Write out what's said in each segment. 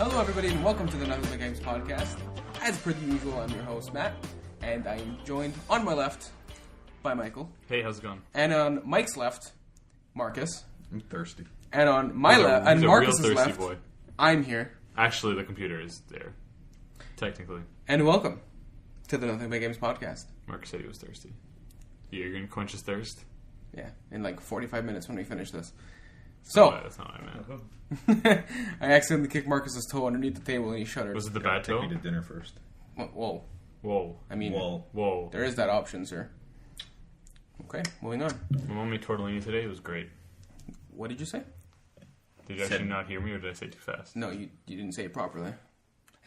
Hello, everybody, and welcome to the Nothing But Games podcast. As per the usual, I'm your host, Matt, and I am joined on my left by Michael. Hey, how's it going? And on Mike's left, Marcus. I'm thirsty. And on my left, and He's a Marcus's real thirsty left, boy. I'm here. Actually, the computer is there. Technically. And welcome to the Nothing But Games podcast. Mark said he was thirsty. You're going to quench his thirst? Yeah, in like 45 minutes when we finish this. So, That's not what I meant. I accidentally kicked Marcus's toe underneath the table and he shuddered. Was it the bad toe? Take me to dinner first. Whoa. Whoa. I mean, Whoa. there is that option, sir. Okay, moving on. My mom made tortellini today. It was great. What did you say? Did you actually not hear me, or did I say too fast? No, you didn't say it properly.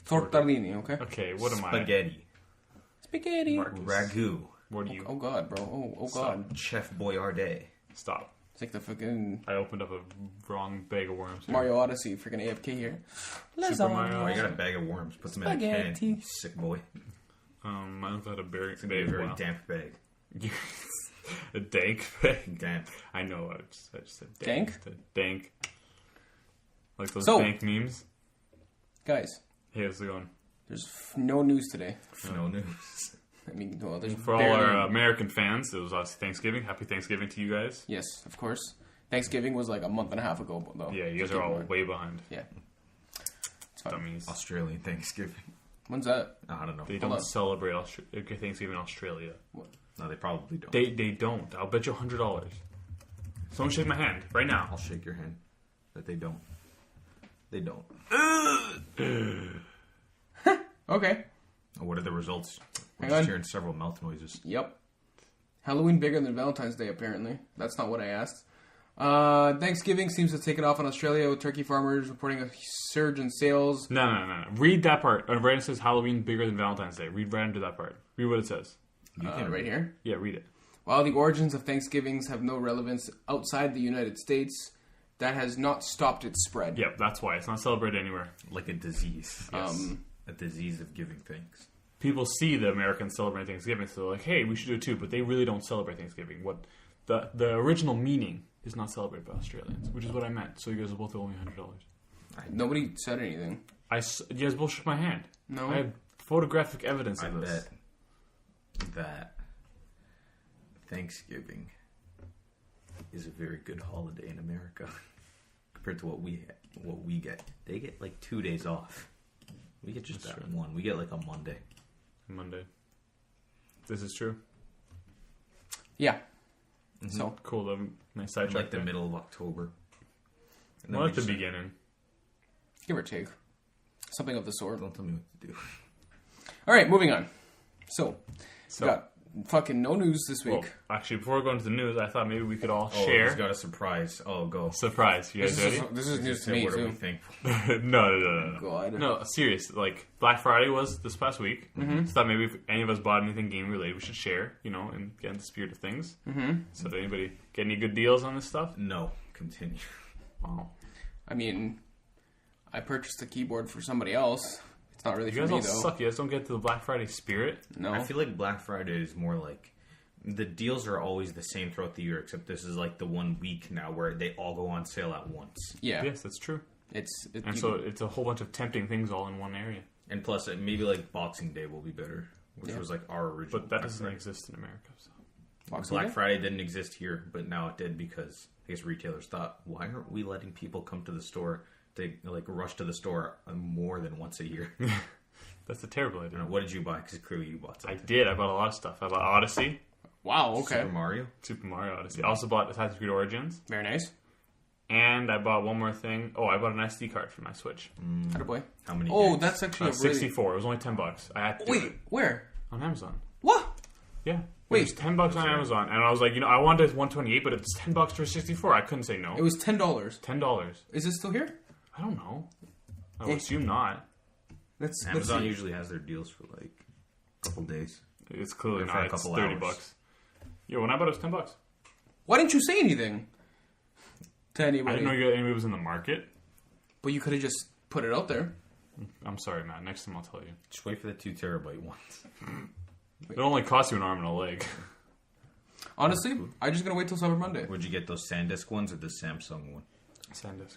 Tortellini, okay? Okay, what am I? Spaghetti. Spaghetti. Ragu. What do you... Oh god, bro. Oh god. Chef Boyardee. Stop. It's like the fucking I opened up a wrong bag of worms. Here. Mario Odyssey, freaking AFK here. Super Mario. Oh, you got a bag of worms. Put them in a Spaghetti. can, you sick boy. My uncle had a berry It's gonna be a very damp bag. A dank bag. Damp. I know. I just said Dank? Dank. Like those So- dank memes. Guys, Hey, how's it going? there's no news today. No news. I mean, well, there's For all barely- our American fans, it was us Thanksgiving. Happy Thanksgiving to you guys. Yes, of course. Thanksgiving was like a month and a half ago, though. Yeah, you guys Just are keep in all mind. way behind. Yeah. It's fine. Dummies. Australian Thanksgiving. When's that? I don't know. They Hold on. don't celebrate Thanksgiving in Australia. No, they probably don't. They don't. I'll bet you $100. Someone shake my hand right now. I'll shake your hand. That they don't. They don't. Okay. Oh, what are the results? We're Hang just on. hearing several mouth noises. Yep. Halloween bigger than Valentine's Day, apparently. That's not what I asked. Thanksgiving seems to have taken off in Australia, with turkey farmers reporting a surge in sales. No. Read that part. Right, it says Halloween bigger than Valentine's Day. Read right into that part. Read what it says. You can Right here. Yeah, read it. While the origins of Thanksgivings have no relevance outside the United States, that has not stopped its spread. Yep, that's why. It's not celebrated anywhere. like a disease. Yes. A disease of giving thanks. People see the Americans celebrate Thanksgiving, so they're like, hey, we should do it too. But they really don't celebrate Thanksgiving. What the original meaning is not celebrated by Australians, which is what I meant. So you guys will both owe me $100. Nobody said anything. You guys both shook my hand. No. I have photographic evidence I of this. bet that Thanksgiving is a very good holiday in America compared to what we get. They get like 2 days off. We get just That's that true. one. We get like a Monday. Monday. This is true. Yeah. So, Cool. Nice In sidetrack. like the there. middle of October. And then Well, we at the just- beginning. give or take. Something of the sort. Don't tell me what to do. All right, moving on. So, So, we got fucking no news this week. well, actually, before we go into the news, I thought maybe we could all Oh, share. he's got a surprise. Oh, go. Surprise. You guys ready? This is news to Say, me, what are we too. thankful? No. God. No, serious. Like, Black Friday was this past week. So thought maybe if any of us bought anything game related, we should share, and get in the spirit of things. So did anybody get any good deals on this stuff? No. Continue. Wow. I mean, I purchased a keyboard for somebody else. It's not really You for guys me, all though. suck. You guys don't get to the Black Friday spirit. No. I feel like Black Friday is more like the deals are always the same throughout the year, except this is like the 1 week now where they all go on sale at once. Yeah. Yes, that's true. And So it's a whole bunch of tempting things all in one area. And plus, maybe like Boxing Day will be better, which Yeah. was like our original. But that Black doesn't Friday. exist in America. So. Boxing Black Day? Friday didn't exist here, but now it did because I guess retailers thought, why aren't we letting people come to the store to like rush to the store more than once a year? That's a terrible idea. What did you buy? Because clearly you bought I something. did. I bought a lot of stuff. I bought Odyssey, Wow, okay. Super Mario. Super Mario Odyssey. I also bought Assassin's Creed Origins. Very nice. And I bought one more thing. Oh, I bought an SD card for my Switch. Attaboy. How many? Oh, games? that's actually a really... 64. It was only $10. I had to do Wait, it where? on Amazon. What? Yeah. Wait. It was $10 on Amazon. And I was like, I wanted 128, but it's $10 for 64. I couldn't say no. It was $10. $10. Is it still here? I don't know. I would assume not. Let's Amazon see. usually has their deals for like a couple days. It's clearly Or for not. a It's couple $30. hours. Yeah, when I bought it, it was $10. Why didn't you say anything to I anybody? didn't know anybody was in the market. But you could have just put it out there. I'm sorry, Matt. Next time I'll tell you. Just wait for the 2 terabyte ones. It only costs you an arm and a leg. Honestly, I'm just gonna wait till Cyber Monday. Would you get those SanDisk ones or the Samsung one? SanDisk.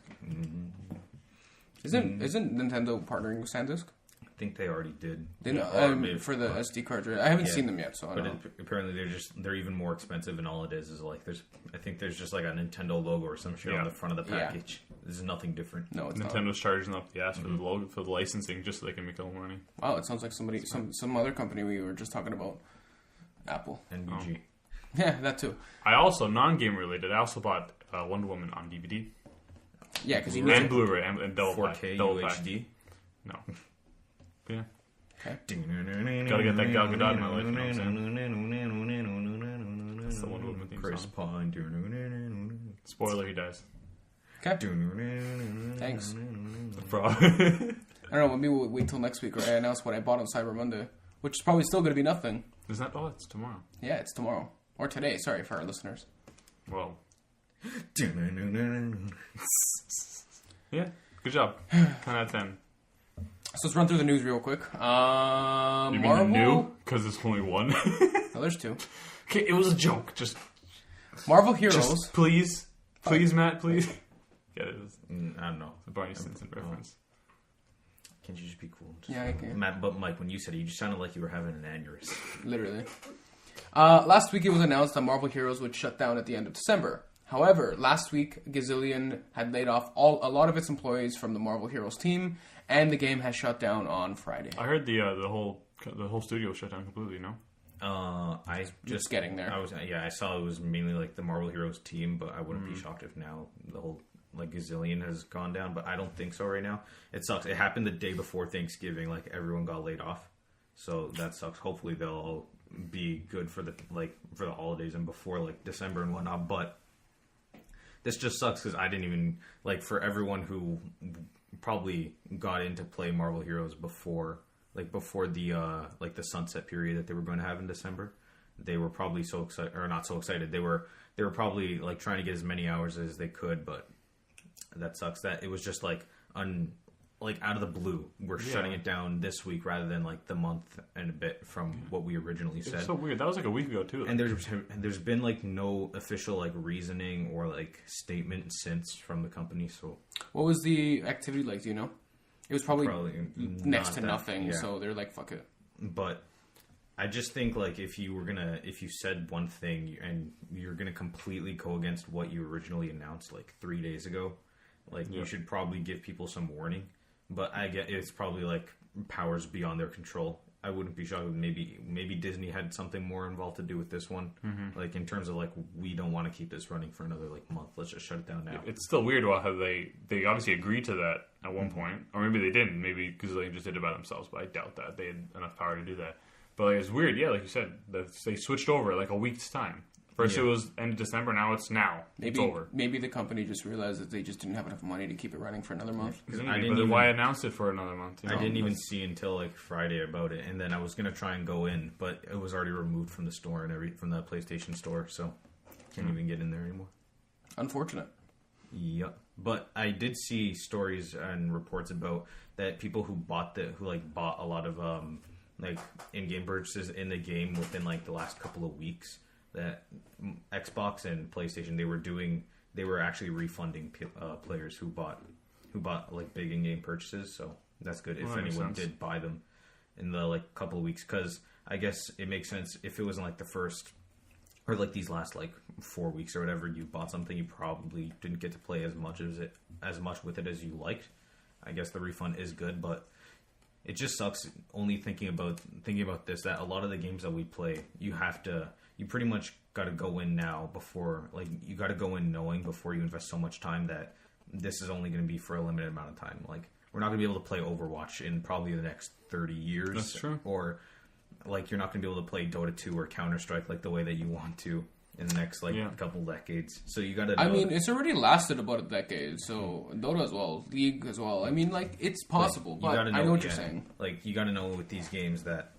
Isn't Nintendo partnering with SanDisk? I think they already did. They know, Or maybe- for the SD card. I haven't seen them yet, so I But don't know. apparently they're even more expensive, and all it is like I think there's just like a Nintendo logo or some shit on the front of the Yeah. package. This is nothing different. No, it's not. Nintendo's charging up the ass for the logo, for the licensing just so they can make all the money. Wow, it sounds like some other company we were just talking about. Apple. NBG. Yeah, that too. I also, non-game related, I also bought Wonder Woman on DVD Yeah, because you and need Blu-ray and double 4K double pack. UHD. No. Yeah. Gotta get that Gal Gadot in my life, you know what I'm That's the Wonder Woman theme Chris song. Pine. Spoiler, he dies. Okay. Thanks. Bro. I don't know. Maybe we'll wait till next week, or I announce what I bought on Cyber Monday, which is probably still going to be nothing. Is that? Oh, it's tomorrow. Yeah, it's tomorrow or today. Sorry for our listeners. Well. Yeah. Good job. 10 out of 10. So let's run through the news real quick. You Marvel. mean new? Because there's only one. No, there's two. Okay, it was a joke. Just Marvel Heroes. please, Matt, please. Yeah, it is. I don't know. The Barney Stinson reference. Can't you just be cool? Yeah, I can. Matt, but Mike, when you said it, you just sounded like you were having an aneurysm. Literally. Last week it was announced that Marvel Heroes would shut down at the end of December. However, last week Gazillion had laid off a lot of its employees from the Marvel Heroes team, and the game has shut down on Friday. I heard the whole studio shut down completely. No. I Just getting there. I saw it was mainly like the Marvel Heroes team, but I wouldn't be shocked if now the whole like Gazillion has gone down. But I don't think so right now. It sucks. It happened the day before Thanksgiving. Like everyone got laid off, so that sucks. Hopefully they'll all be good for the holidays and before like December and whatnot. But this just sucks because I didn't even like for everyone who probably got into play Marvel Heroes before the the sunset period that they were going to have in December. They were probably so excited, or not so excited. They were probably like trying to get as many hours as they could, but that sucks. That it was just like out of the blue. We're shutting it down this week rather than like the month and a bit from what we originally said. It's so weird. That was like a week ago too. And there's been like no official like reasoning or like statement since from the company. So What was the activity like? Do you know? It was probably next not to that- nothing, yeah. so they're like, fuck it. But I just think like if you said one thing and you're gonna completely go against what you originally announced like 3 days ago, like you should probably give people some warning. But I get it's probably like powers beyond their control. I wouldn't be shocked if maybe Disney had something more involved to do with this one. Like in terms of like we don't want to keep this running for another like month. Let's just shut it down now. It's still weird how they obviously agreed to that at one point, or maybe they didn't. Maybe because they just did it by themselves, but I doubt that they had enough power to do that. But like, it's weird, yeah, like you said, that they switched over like a week's time. First it was end of December, now it's now. It's over. Maybe the company just realized that they just didn't have enough money to keep it running for another month. Why announce it for another month? You know? I didn't even see until like Friday about it, and then I was gonna try and go in, but it was already removed from the store and from the PlayStation store, so can't even get in there anymore. Unfortunate. Yep. But I did see stories and reports about that people who bought a lot of like in-game purchases in the game within like the last couple of weeks. That Xbox and PlayStation they were actually refunding players who bought like big in-game purchases. So that's good if anyone did buy them in the like couple of weeks, because I guess it makes sense if it wasn't like the first or like these last like 4 weeks or whatever you bought something, you probably didn't get to play as much with it as you liked. I guess the refund is good, but it just sucks only thinking about this, that a lot of the games that we play, you pretty much got to go in now before, like, you got to go in knowing before you invest so much time that this is only going to be for a limited amount of time. Like, we're not going to be able to play Overwatch in probably the next 30 years. That's true. Or, like, you're not going to be able to play Dota 2 or Counter-Strike like the way that you want to in the next, like, couple decades. So you got to know. I mean, it's already lasted about a decade, so Dota as well, League as well. I mean, like, it's possible, but I know what you're saying. Like, you got to know with these games that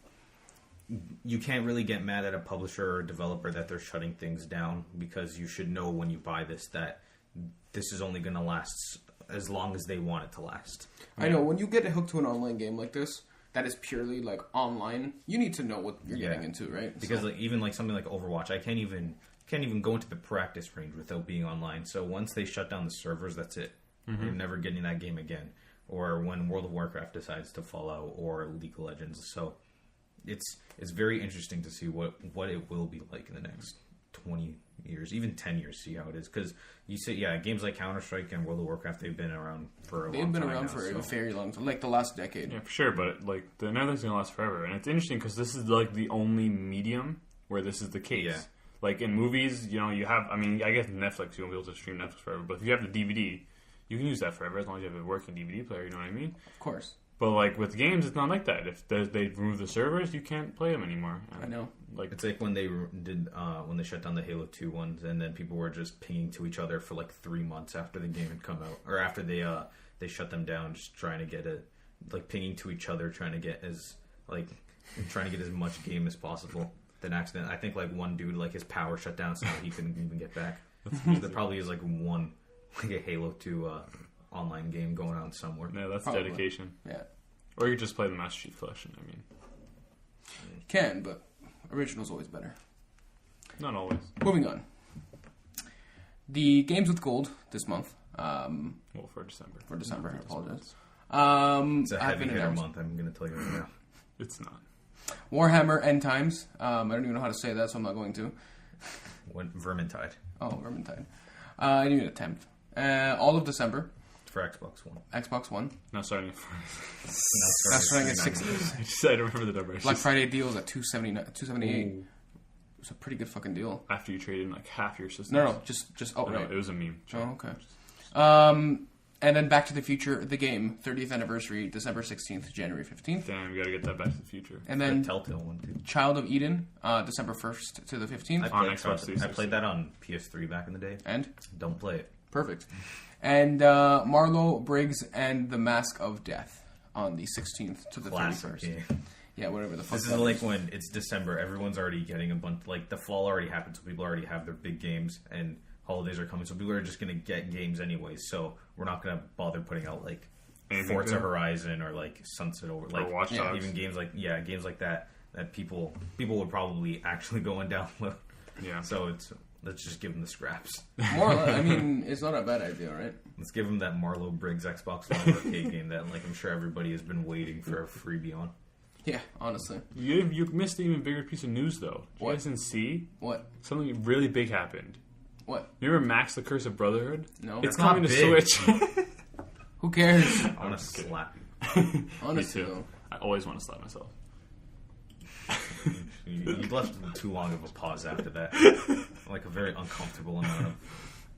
you can't really get mad at a publisher or a developer that they're shutting things down, because you should know when you buy this that this is only going to last as long as they want it to last. I know, when you get hooked to an online game like this that is purely like online, you need to know what you're getting into, right? Because like, even like something like Overwatch, I can't even go into the practice range without being online. So once they shut down the servers, that's it. You're never getting that game again. or when World of Warcraft decides to fall out, or League of Legends. So it's very interesting to see what it will be like in the next 20 years, even 10 years, see how it is. Because you say, games like Counter-Strike and World of Warcraft, they've been around for a long time. They've been around now, for so. a very long time, like the last decade. Yeah, for sure. But like nothing's gonna last forever, and it's interesting because this is like the only medium where this is the case. Yeah. Like in movies, you know, you have. I mean, I guess Netflix, you won't be able to stream Netflix forever. But if you have the DVD, you can use that forever as long as you have a working DVD player. You know what I mean? Of course. But like with games, it's not like that. If they remove the servers, you can't play them anymore. And, I know. Like It's like when they did when they shut down the Halo 2 ones, and then people were just pinging to each other for like 3 months after the game had come out, or after they shut them down, just trying to get pinging to each other, trying to get as much game as possible. Then accident, I think like one dude, like his power shut down, so he couldn't even get back. There probably is like a Halo 2 online game going on somewhere. yeah, that's Probably. dedication. Yeah. Or you just play the Master Chief Collection. I mean, Can, but original's always better. not always. Moving on. The games with gold this month. Well, for December. For December, I apologize. It's a have heavy been hitter announced. month. I'm going to tell you right now. It's not. Warhammer End Times. I don't even know how to say that, so I'm not going to. Vermintide Oh, Vermintide. I didn't even attempt. All of December. for Xbox One. Xbox One. Not starting. That's running at $69. 60. I just I don't remember the number. It's Black just Friday deals at $278. Ooh. It's a pretty good fucking deal. After you traded in like half your system. No, just No, outright. it was a meme. Oh, okay. And then Back to the Future, the game, 30th anniversary, December 16th, January 15th. Damn, we gotta get that Back to the Future. And The then Telltale one too. Child of Eden, December 1st to the 15th. On Xbox 360. I played that on PS3 back in the day. And Don't play it. perfect. And Marlowe, Briggs, and the Mask of Death on the 16th to the Classic 31st. game. Yeah, whatever the fuck. This is that like when it's December, everyone's already getting a bunch, like the fall already happened, so people already have their big games, and holidays are coming, so people are just going to get games anyways, so we're not going to bother putting out like Anything Forza good? Horizon or like Sunset Over, like Watch Dogs. even games like that people would probably actually go and download. Yeah. So let's just give them the scraps. More or less, I mean, it's not a bad idea, right? Let's give them that Marlowe Briggs Xbox One arcade game that like I'm sure everybody has been waiting for a freebie on. Yeah, honestly. You missed an even bigger piece of news though. Did What? you guys didn't see? What? Something really big happened. What? You remember Max the Curse of Brotherhood? No. It's That's not coming to big. Switch. Who cares? I want to just kidding. slap you. Honestly, Me too. though. I always want to slap myself. You left too long of a pause after that. Like a very uncomfortable amount of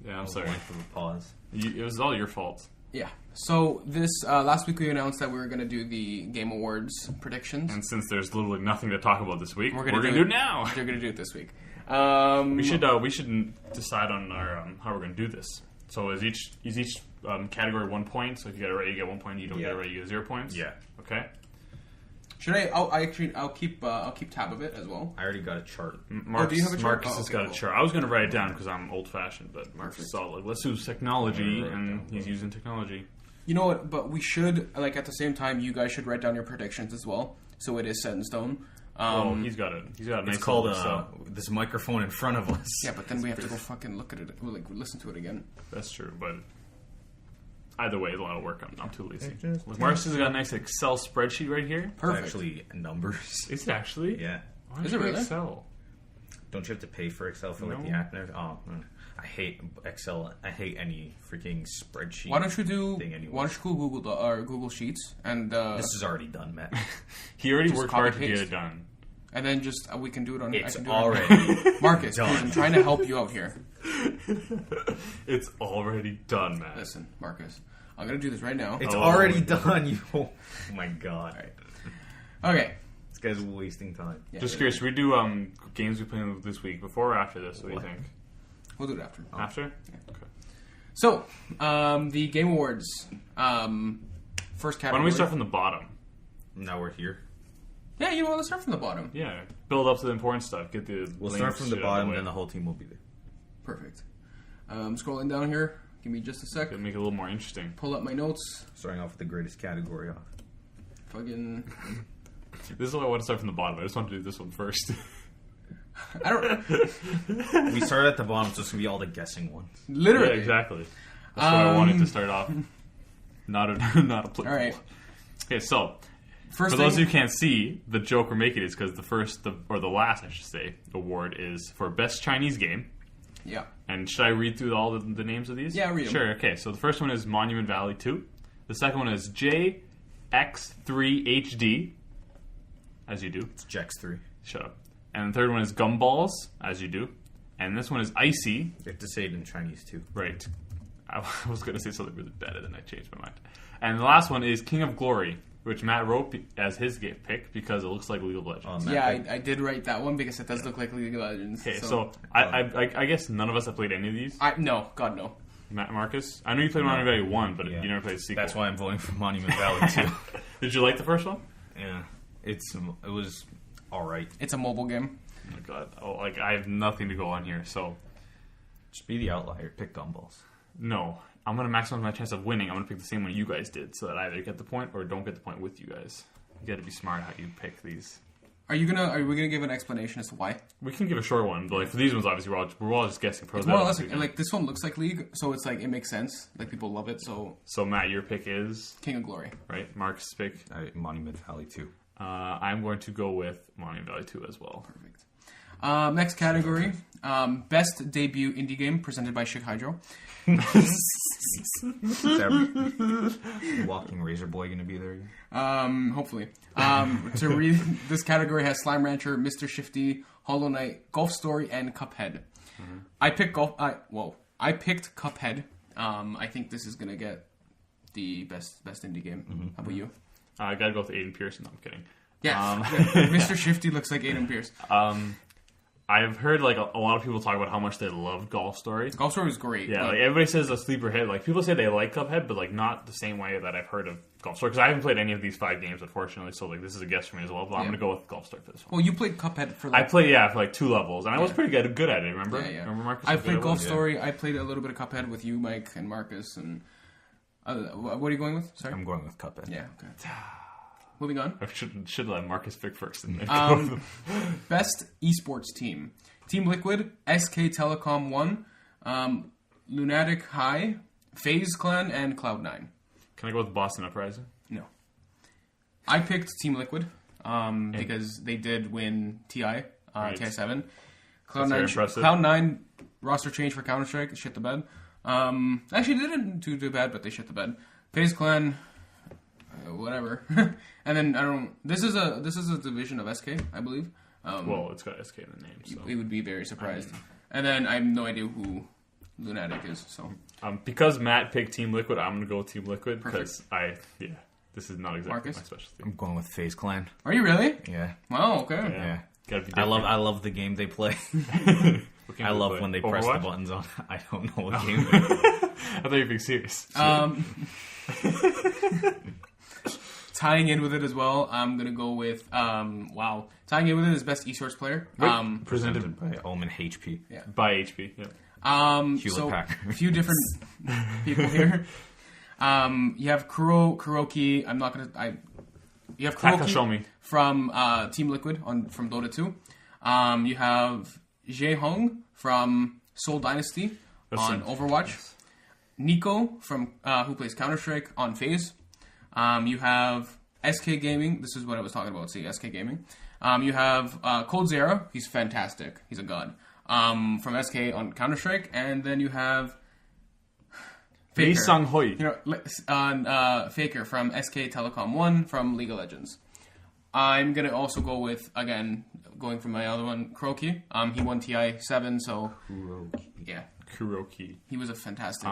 Yeah, I'm sorry. length of a pause. It was all your fault. Yeah. So this last week we announced that we were going to do the Game Awards predictions. And since there's literally nothing to talk about this week, We're we're gonna going do to do it. it now. We're going to do it this week. We should decide on our how we're going to do this. So is each category 1 point? So if you get it right, you get 1 point. You don't get it right, you get 0 points. Yeah. Okay. Should I? I'll keep tab of it as well. I already got a chart. Marcus, do you have a chart? Marcus Oh, has okay, got cool. a chart. I was going to write it down because I'm old-fashioned, but Marcus saw like let's use technology, and he's using technology. You know what? But we should at the same time. You guys should write down your predictions as well, so it is set in stone. He's got a nice. It's called little this microphone in front of us. Yeah, but then we have to go fucking look at it, listen to it again. That's true, but either way, it's a lot of work. I'm too lazy. It just- Look, Marcus has got a nice Excel spreadsheet right here. It's Perfect. actually numbers. Is it actually? Yeah. Why Is do it you really? Excel? Don't you have to pay for Excel for like No. the app? And everything? Oh, I hate Excel. I hate any freaking spreadsheet. Why don't you do? Thing anyway. Why don't you go Google Sheets and This is already done, Matt. He already Just worked hard to copy get paste. it done. and then just we can do it on. It's I can do it on- already Marcus, done. please, I'm trying to help you out here. It's already done, man. Listen, Marcus, I'm gonna do this right now. It's Oh already my done. You. Oh my god. Okay. This guy's wasting time. Yeah, Just curious, we do games we played this week before or after this? What do you What? think? We'll do it after. After? Okay. So, the Game Awards, first Why category. don't we start from the bottom? Now we're here. Yeah, you know what? Let's start from the bottom. Yeah, build up to the important stuff. Get the We'll lame start from the shit out of bottom, way. then the whole team will be there. Perfect. Scrolling down here. Give me just a sec. It'll make it a little more interesting. Pull up my notes. Starting off with the greatest category off. Fucking. This is why I want to start from the bottom. I just want to do this one first. I don't. We started at the bottom, so it's gonna be all the guessing ones. Yeah, Literally. exactly. That's what I wanted to start off. Not applicable. All right. Okay, so First for thing, those who can't see, the joke we're making is because the last, I should say, award is for best Chinese game. yeah. And should I read through all the names of these? Yeah, read 'em. Sure. Okay, so the first one is Monument Valley 2. The second one is JX3HD, as you do. It's Jex 3. Shut up. And the third one is Gumballs, as you do. And this one is Icy. You have to say it in Chinese too. Right. I was going to say something really bad, and then I changed my mind. And the last one is King of Glory, which Matt wrote as his pick because it looks like League of Legends. Matt Yeah, picked- I did write that one because it does look like League of Legends. Okay, so I guess none of us have played any of these. No, God no. Matt, Marcus? I know you played Monument Valley 1, but Yeah. you never played the sequel. That's why I'm voting for Monument Valley too. Did you like the first one? Yeah, it was all right. It's a mobile game. Oh my god. Oh, like, I have nothing to go on here, so Just be the outlier. Pick Gumballs. no. I'm going to maximize my chance of winning. I'm going to pick the same one you guys did, so that I either get the point or don't get the point with you guys. You got to be smart how you pick these. Are we gonna give an explanation as to why? We can give a short one, but like for these ones, obviously we're all just guessing. It's more or less like this one looks like League, so it's like it makes sense. Like people love it. So So Matt, your pick is King of Glory. right. Mark's pick. Monument Valley 2. I'm going to go with Monument Valley 2 as well. Perfect. Next category, best debut indie game presented by Chic Hydro. Is that Walking Razor Boy going to be there? Hopefully. To read, this category has Slime Rancher, Mr. Shifty, Hollow Knight, Golf Story, and Cuphead. I picked I picked Cuphead. I think this is gonna get the best indie game. How about you? I gotta go with Aiden Pearson. No, I'm kidding. Yeah, Mr. Shifty looks like Aiden Pierce. I've heard like a lot of people talk about how much they loved Golf Story. Golf Story was great. Yeah, but like everybody says a sleeper hit. Like people say they like Cuphead, but like not the same way that I've heard of Golf Story. Because I haven't played any of these 5 games, unfortunately. So like this is a guess for me as well. But I'm Yeah. gonna go with Golf Story for this one. well, you played Cuphead for I like. played for like 2 levels, and I was Yeah. pretty good at it. Remember? Yeah. Remember Marcus? I was good played at Golf it? Story. I played a little bit of Cuphead with you, Mike, and Marcus, and what are you going with? Sorry. I'm going with Cuphead. Yeah. Okay. Moving on. I should let Marcus pick first. And then go with him. Best esports team: Team Liquid, SK Telecom 1, Lunatic High, FaZe Clan, and Cloud9. Can I go with Boston Uprising? No. I picked Team Liquid because they did win TI, Right. TI7. That's very impressive. Cloud9 roster change for Counter-Strike, shit the bed. Actually, they didn't do too bad, but they shit the bed. FaZe Clan, whatever. And then this is a division of SK, I believe. Well, it's got SK in the name. So. We would be very surprised. And then I have no idea who Lunatic is. So Because Matt picked Team Liquid, I'm going to go with Team Liquid because Perfect. this is not exactly Marcus? my specialty. I'm going with FaZe Clan. are you really? Yeah. Wow. Okay. Yeah. Gotta be I different. love the game they play. What game I do love play? when they press the Overwatch? buttons on. I don't know what game. I thought you were being serious. Tying in with it as well, I'm gonna go with Tying in with it is best esports player. Presented Presented by Omen HP. by HP. Yeah. Hewlett Packard. a few different people here. You have Kuroki. I'm not gonna. You have Kuroki Takashomi. from Team Liquid from Dota 2. You have Jae Hong from Seoul Dynasty on Overwatch. Nico from who plays Counter-Strike on FaZe. You have SK Gaming. This is what I was talking about. See, SK Gaming. You have Coldzera. He's fantastic. He's a god. From SK on Counter-Strike. And then you have Lee Faker. Sang Hoi. You know, Faker from SK Telecom 1 from League of Legends. I'm going to also go with, again, going for my other one, Kuroki. He won TI7, so yeah, Kuroki. he was a fantastic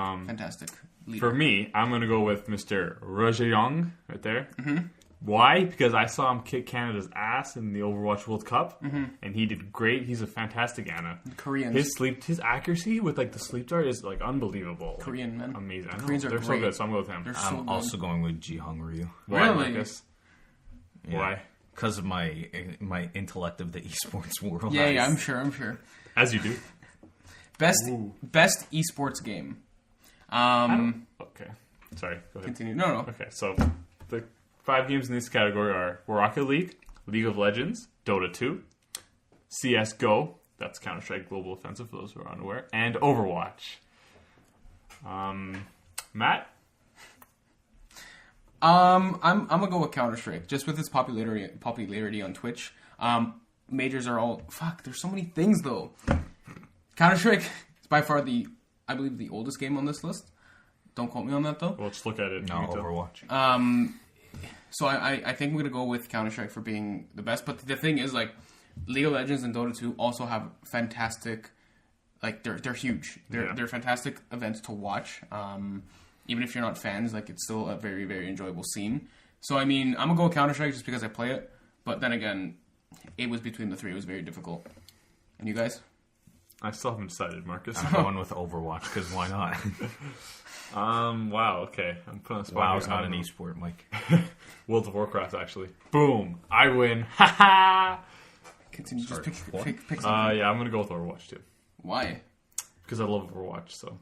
leader. For me, I'm going to go with Mr. Rojeyong right there. Mm-hmm. Why? Because I saw him kick Canada's ass in the Overwatch World Cup, and he did great. He's a fantastic Ana. Koreans. His accuracy with like the sleep dart is like unbelievable. Korean, man. Amazing. I know. Koreans are They're so great. good, so I'm going with him. They're so I'm good. also going with Ji Hong Ryu. Why, Really? Marcus? Yeah. Why? Because of my intellect of the esports world. Yeah, I'm sure. As you do. Best esports game. Okay. Sorry. Go ahead. Continue. No. Okay, so the 5 games in this category are Rocket League, League of Legends, Dota 2, CSGO, that's Counter-Strike Global Offensive for those who are unaware, and Overwatch. Matt? I'm gonna go with Counter-Strike just with its popularity on Twitch. Majors are all there's so many things though. Counter-Strike is by far I believe the oldest game on this list. Don't quote me on that though. Well, let's look at it. No, Overwatch. So I think I'm gonna go with Counter-Strike for being the best. But the thing is, like, League of Legends and Dota 2 also have fantastic, like, they're huge. They're fantastic events to watch. Even if you're not fans, like, it's still a very, very enjoyable scene. So I mean, I'm gonna go with Counter-Strike just because I play it. But then again, it was between the three. It was very difficult. And you guys? I still haven't decided, Marcus. I'm going with Overwatch because why not? Wow, okay. I'm putting on the spot. WoW here. is not an esport, Mike. World of Warcraft, actually. Boom! I win. Ha ha! Continue. Just Sorry, what? pick something. Yeah, I'm gonna go with Overwatch too Why? because I love Overwatch. So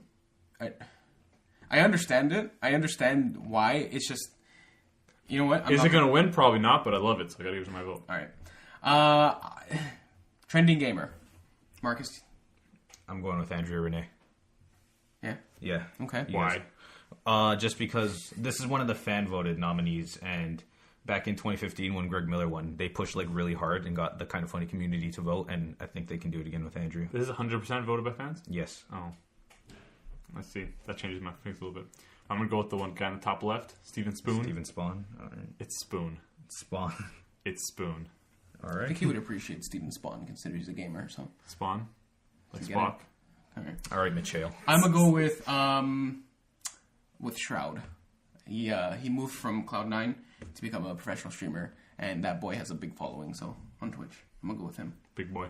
I understand it. I understand why. It's just, you know what? is it gonna win? Probably not, but I love it, so I gotta give it my vote. All right. Trending gamer. Marcus. I'm going with Andrea Renee. Yeah. Yeah. Okay. Yes. Why? Just because this is one of the fan voted nominees, and back in 2015 when Greg Miller won, they pushed like really hard and got the Kind of Funny community to vote, and I think they can do it again with Andrea. This is 100% voted by fans. Yes. Oh, let's see. That changes my feelings a little bit. I'm gonna go with the one guy on the top left, Steven Spoon. Steven Spawn. All right. It's Spoon. Spawn. It's Spoon. All I right. think he would appreciate Steven Spawn, considering he's a gamer. So. Spawn. Like You get Spock. All right. All right, Mitchell. I'm gonna go with Shroud. He moved from Cloud9 to become a professional streamer, and that boy has a big following. So on Twitch, I'm gonna go with him. Big boy.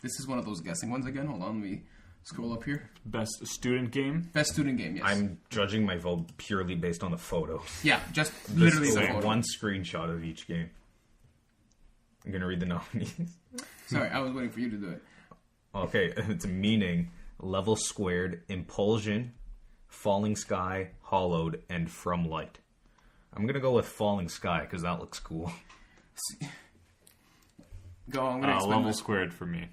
This is one of those guessing ones again. Hold on, let me scroll up here. Best student game. Best student game. Yes. I'm judging my vote purely based on the photos. Yeah, just literally This the is photo. one screenshot of each game. I'm gonna read the nominees. Sorry, I was waiting for you to do it. Okay, it's meaning, Level Squared, Impulsion, Falling Sky, Hollowed, and From Light. I'm gonna go with Falling Sky because that looks cool. Go. I'm gonna explain Level this. squared for me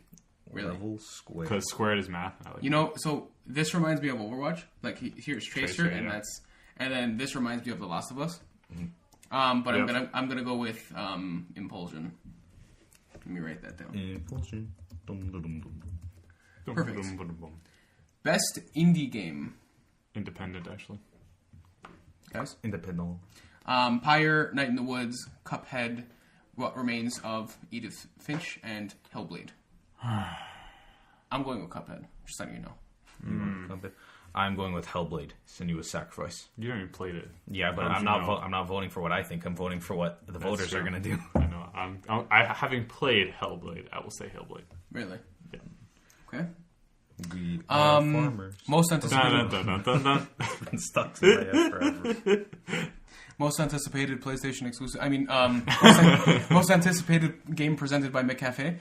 Really? Level Squared. because squared is math. I like You know, so this reminds me of Overwatch. Like here's Tracer, Tracer, and yeah. and then this reminds me of The Last of Us. But Yep. I'm gonna go with Impulsion. Let me write that down. Impulsion. Dum, dum, dum, dum. Boom, Perfect. boom, boom, boom. Best indie game, Independent, actually. guys. Independent. Pyre, Night in the Woods, Cuphead, What Remains of Edith Finch, and Hellblade. I'm going with Cuphead. Just letting you know. I'm going with Hellblade, Senua's Sacrifice. You don't even played it. Yeah, but How I'm did you not. know? I'm not voting for what I think. I'm voting for what the voters true. are going to do. I know. I having played Hellblade, I will say Hellblade. Really? Yeah. Okay. We are farmers. Most anticipated. Dun, dun, dun, dun, dun. Been stuck in my head forever. Most anticipated PlayStation exclusive. I mean, most anticipated game presented by McCafe.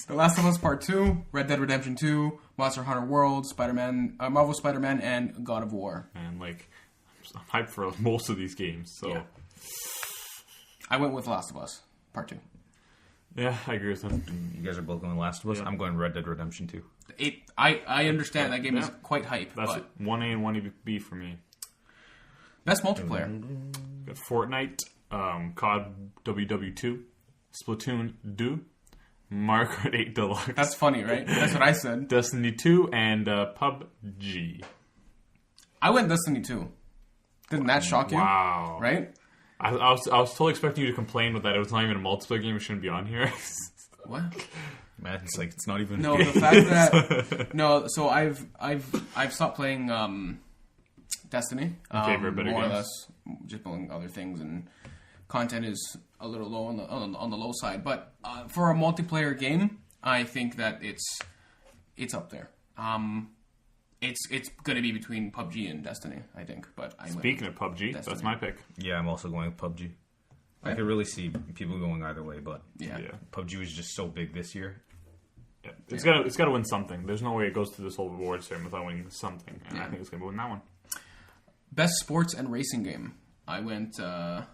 The Last of Us Part 2, Red Dead Redemption 2, Monster Hunter World, Spider-Man, Marvel Spider-Man, and God of War. And like, I'm hyped for most of these games. So Yeah. I went with Last of Us Part 2. yeah, I agree with him. You guys are both going Last of Us. Yeah. I'm going Red Dead Redemption 2. I understand that game is Yeah. quite hype, That's but 1A and 1B for me. best multiplayer. Got Fortnite, COD WW2, Splatoon 2, Mario Kart 8 Deluxe. That's funny, right? That's what I said. Destiny 2, and PUBG. I went Destiny 2. Didn't that shock you? Wow. Right? I was totally expecting you to complain with that it was not even a multiplayer game. It shouldn't be on here. What? Man, it's like it's not even. No, the fact that so I've stopped playing Destiny. favorite better more or games? less, just playing other things, and content is a little low on the low side. But for a multiplayer game, I think that it's up there. It's going to be between PUBG and Destiny, I think. But Speaking of PUBG, Destiny. that's my pick. Yeah, I'm also going with PUBG. I could really see people going either way, but yeah. PUBG was just so big this year. Yeah. It's got to win something. There's no way it goes through this whole rewards system without winning something, and I think it's going to win that one. Best sports and racing game. I went for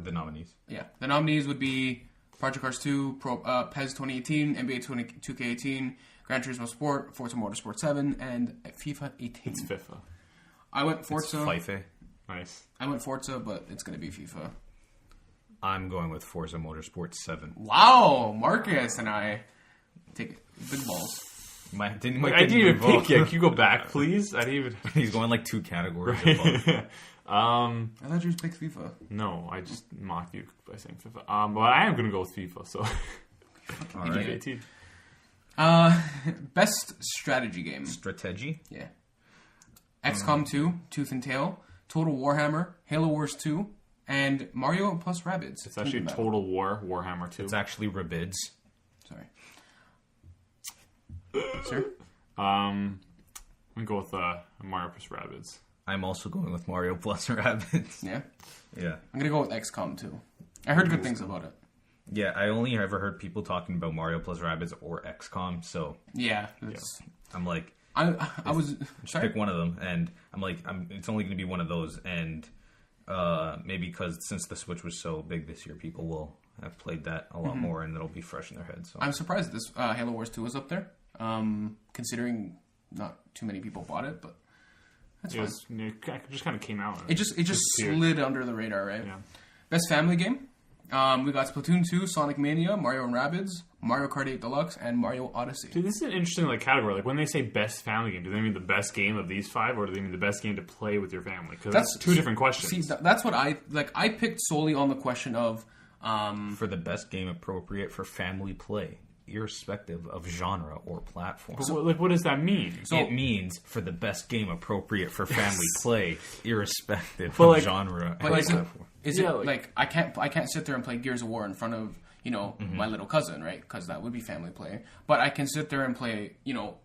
The nominees. Yeah, the nominees would be Project Cars 2, PES 2018, NBA 2K18, Gran Turismo Sport, Forza Motorsport 7, and FIFA 18. It's FIFA. I went Forza. Fife. Nice. I went Forza, but it's going to be FIFA. I'm going with Forza Motorsport 7. Wow, Marcus and I take big balls. I didn't even pick yet. Can you go back, please? I didn't even. He's going like 2 categories above. I thought you just picked FIFA. No, I just mocked you by saying FIFA. But I am going to go with FIFA. So, All right. 18. Best strategy game. Strategy? Yeah. XCOM 2, Tooth and Tail, Total Warhammer, Halo Wars 2, and Mario plus Rabbids. It's actually Kingdom Battle. Total War, Warhammer 2. It's actually Rabbids. Sorry. Sir? I'm going to go with Mario plus Rabbids. I'm also going with Mario plus Rabbids. Yeah? Yeah. I'm going to go with XCOM 2. I heard good things about it. Yeah, I only ever heard people talking about Mario plus Rabbids or XCOM, so Yeah. It's, I'm like, I was... Sorry? pick one of them, and I'm like, it's only going to be one of those, and maybe because since the Switch was so big this year, people will have played that a lot more, and it'll be fresh in their heads. So. I'm surprised this Halo Wars 2 is up there, considering not too many people bought it, but that's fine. It just kind of came out. It just disappeared. slid under the radar, right? Yeah. Best family game. We got Splatoon 2, Sonic Mania, Mario and Rabbids, Mario Kart 8 Deluxe, and Mario Odyssey. Dude, this is an interesting category. Like when they say best family game, do they mean the best game of these 5, or do they mean the best game to play with your family? Because that's 2 different questions. See, that's what I like. I picked solely on the question of For the best game appropriate for family play, irrespective of genre or platform. But what does that mean? It means for the best game appropriate for family play, irrespective But, of genre But and is it, platform. is Yeah, it like- I can't sit there and play Gears of War in front of my little cousin, right? Because that would be family play. But I can sit there and play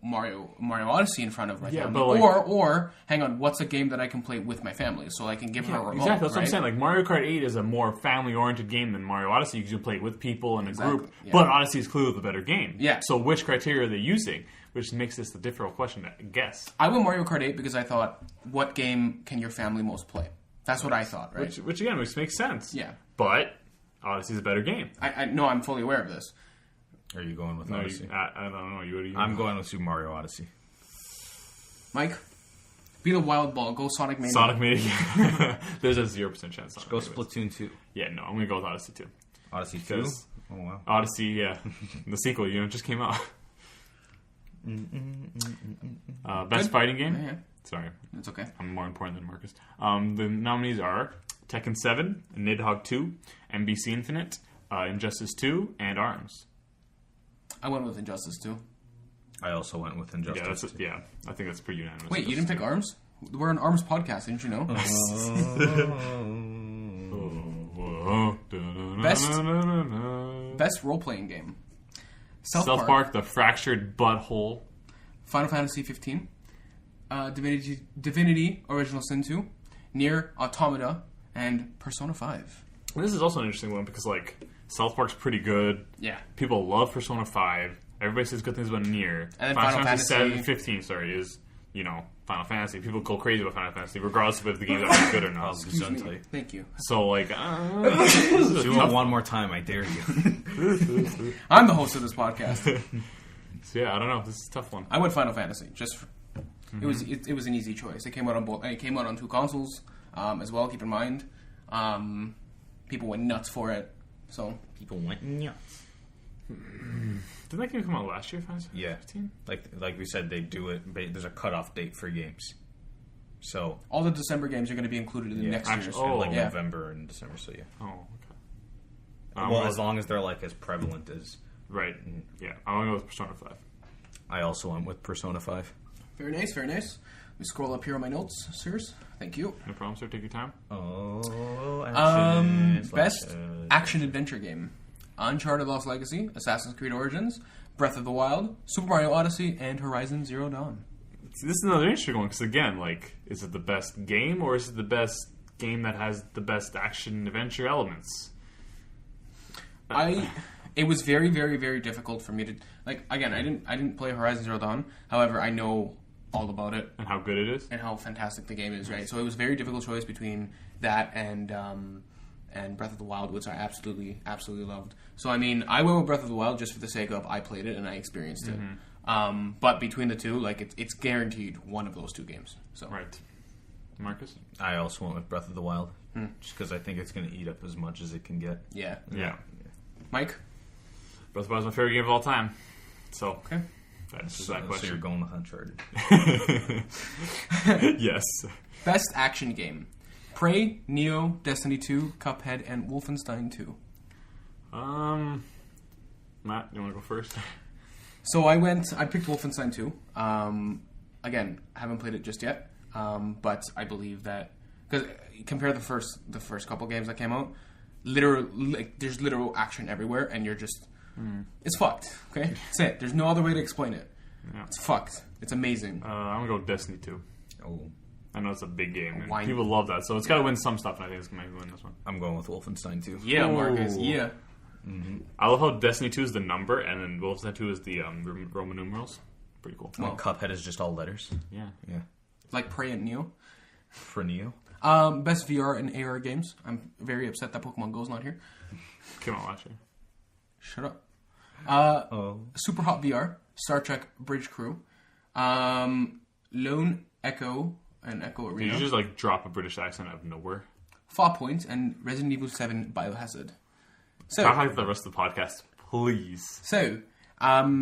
Mario Odyssey in front of my family. but, like- or hang on, what's a game that I can play with my family so I can give her a remote? Exactly, that's what I'm right? saying. Like Mario Kart 8 is a more family-oriented game than Mario Odyssey because you play it with people in a group. yeah. But Odyssey is clearly the better game. Yeah. So which criteria are they using? Which makes this a difficult question to guess. I went Mario Kart 8 because I thought, what game can your family most play? That's what I thought, right? Which again, makes sense. Yeah. But Odyssey's a better game. I know I'm fully aware of this. Are you going with No, Odyssey? I don't know. What are you? I'm going with Super Mario Odyssey. Mike, be the wild ball. Go Sonic Mania. Sonic Mania. There's a 0% chance. Sonic Go Mania wins. Splatoon 2. Yeah, no, I'm gonna go with Odyssey too. Odyssey 2? Because- Oh, wow. Odyssey, yeah, the sequel, just came out. Best Good. fighting game. Yeah, Sorry, it's okay. I'm more important than Marcus. The nominees are Tekken 7, Nidhogg 2, MBC Infinite, Injustice 2, and ARMS. I went with Injustice 2. I also went with Yeah, Injustice 2. I think that's pretty unanimous. Wait, you didn't pick ARMS? We're an ARMS podcast, didn't you know? Best role-playing game. South Park, The Fractured Butthole. Final Fantasy 15. Divinity Original Sin 2. Nier Automata. And Persona 5. And this is also an interesting one because, South Park's pretty good. Yeah. People love Persona 5. Everybody says good things about Nier. And then Final Fantasy 15, is, Final Fantasy. People go crazy about Final Fantasy, regardless of if the game's actually good or not. Excuse me. Thank you. So, Do it one more time, I dare you. I'm the host of this podcast. So, yeah, I don't know. This is a tough one. I went Final Fantasy. It was an easy choice. It came out on both. It came out on 2 consoles as well. Keep in mind, people went nuts for it. So People went nuts. Didn't that game come out last year, Final Fantasy Yeah. 15? Like we said, they do it. There's a cutoff date for games. So, all the December games are going to be included in next year's. like yeah. November and December, so yeah. Oh, okay. Well, as long as they're as prevalent as... Right. Yeah. I'm going to go with Persona 5. I also went with Persona 5. Very nice, very nice. We scroll up here on my notes, sirs. Thank you. No problem, sir. Take your time. Oh, Best action adventure game: Uncharted Lost Legacy, Assassin's Creed Origins, Breath of the Wild, Super Mario Odyssey, and Horizon Zero Dawn. See, this is another interesting one because, again, is it the best game or is it the best game that has the best action adventure elements? It was very, very, very difficult for me to again. I didn't play Horizon Zero Dawn. However, I know all about it And how good it is? and how fantastic the game is. Right, so it was a very difficult choice between that and Breath of the Wild, which I absolutely loved. So I mean, I went with Breath of the Wild just for the sake of I played it and I experienced it. But between the two, it's guaranteed one of those 2 games. So Right. Marcus? I also went with Breath of the Wild, just because I think it's going to eat up as much as it can get. Yeah. Yeah. Mike? Breath of the Wild is my favorite game of all time. So, Okay. that answers So, that so you're question. going with Uncharted. Yes. Best action game. Prey, Neo, Destiny 2, Cuphead, and Wolfenstein 2. Matt, you want to go first? So I picked Wolfenstein 2. Again, I haven't played it just yet. But I believe that, because compare the first couple games that came out, there's literal action everywhere, and you're just, it's fucked. Okay, that's it. There's no other way to explain it. Yeah. It's fucked. It's amazing. I'm going to go with Destiny 2. Oh, I know it's a big game. And Why- people love that, so it's got to win some stuff, and I think it's going to win this one. I'm going with Wolfenstein 2. Yeah, Ooh. Marcus. Yeah. I love how Destiny 2 is the number, and then Wolfenstein 2 is the Roman numerals. Pretty cool. Well, Cuphead is just all letters. Yeah. Yeah. Like Prey and Neo. For Neo. Best VR and AR games. I'm very upset that Pokemon Go's not here. Came out last year. Shut up. Oh. Super Hot VR, Star Trek Bridge Crew, Lone Echo and Echo Did Arena, you just like drop a British accent out of nowhere? Fall Point, and Resident Evil 7 Biohazard. Not like the rest of the podcast, please. So,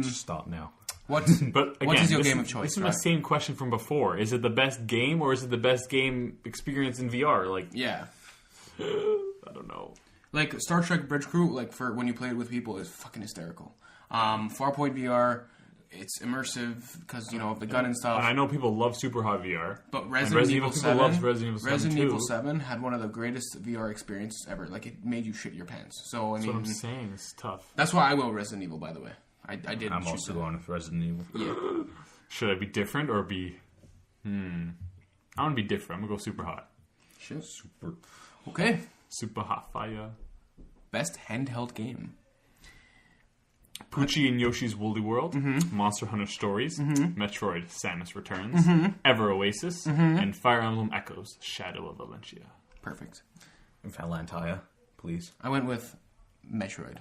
Stop now. what But again, what is your this game of choice? This is my right? same question from before. Is it the best game, or is it the best game experience in VR? Like, Yeah, I don't know. like Star Trek Bridge Crew, like for when you play it with people, is fucking hysterical. Farpoint VR, it's immersive because you know of the gun and stuff. And I know people love Super Hot VR. But Resident Evil people 7, loves Resident Evil 7 too. 7 had one of the greatest VR experiences ever. Like it made you shit your pants. So I That's what mean, I'm saying. It's tough. that's why I went with Resident Evil. By the way, I did. I'm choose also that. going with Resident Evil. Yeah. Should I be different or be? I want to be different. I'm gonna go Super Hot. Shit. Super. Okay. Super Hot Fire. Best handheld game. Poochie and Yoshi's Woolly World, Monster Hunter Stories, Metroid: Samus Returns, Ever Oasis, and Fire Emblem Echoes: Shadow of Valentia. Perfect. Valantia, please. I went with Metroid.